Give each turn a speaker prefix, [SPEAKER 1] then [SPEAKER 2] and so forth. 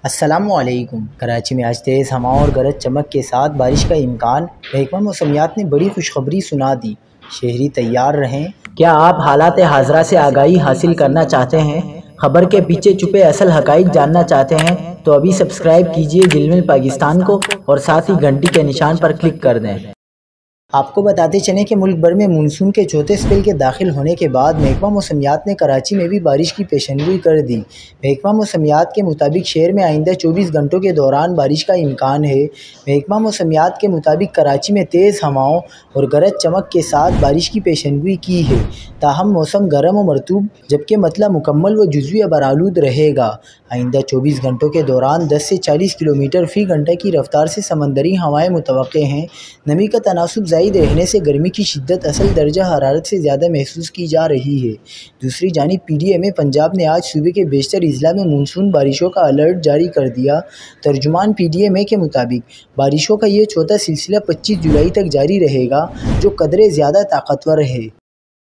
[SPEAKER 1] السلام علیکم۔ کراچی میں آج تیز ہواؤں اور گرج چمک کے ساتھ بارش کا امکان۔ محکمہ موسمیات نے بڑی خوشخبری سنا دی، شہری تیار رہیں۔ کیا آپ حالات حاضرہ سے آگاہی حاصل کرنا چاہتے ہیں؟ خبر کے پیچھے چھپے اصل حقائق جاننا چاہتے ہیں تو ابھی سبسکرائب کیجئے زلمل پاکستان کو اور ساتھ ہی گھنٹی کے نشان پر کلک کر دیں۔ آپ کو بتاتے چلیں کہ ملک بھر میں مانسون کے چوتھے سپیل کے داخل ہونے کے بعد محکمہ موسمیات نے کراچی میں بھی بارش کی پیشنگوئی کر دی۔ محکمہ موسمیات کے مطابق شہر میں آئندہ 24 گھنٹوں کے دوران بارش کا امکان ہے۔ محکمہ موسمیات کے مطابق کراچی میں تیز ہواؤں اور گرج چمک کے ساتھ بارش کی پیشنگوئی کی ہے، تاہم موسم گرم و مرطوب جبکہ مطلع مکمل و جزوی ابرآلود رہے گا۔ آئندہ 24 گھنٹوں کے دوران 10 سے 40 کلومیٹر فی گھنٹہ کی رفتار سے سمندری ہوائیں متوقع ہیں۔ نمی کا تناسب زائد رہنے سے گرمی کی شدت اصل درجہ حرارت سے زیادہ محسوس کی جا رہی ہے۔ دوسری جانب PDMA پنجاب نے آج صوبے کے بیشتر اضلاع میں مانسون بارشوں کا الرٹ جاری کر دیا۔ ترجمان PDMA کے مطابق بارشوں کا یہ چوتھا سلسلہ 25 جولائی تک جاری رہے گا، جو قدرے زیادہ طاقتور ہے۔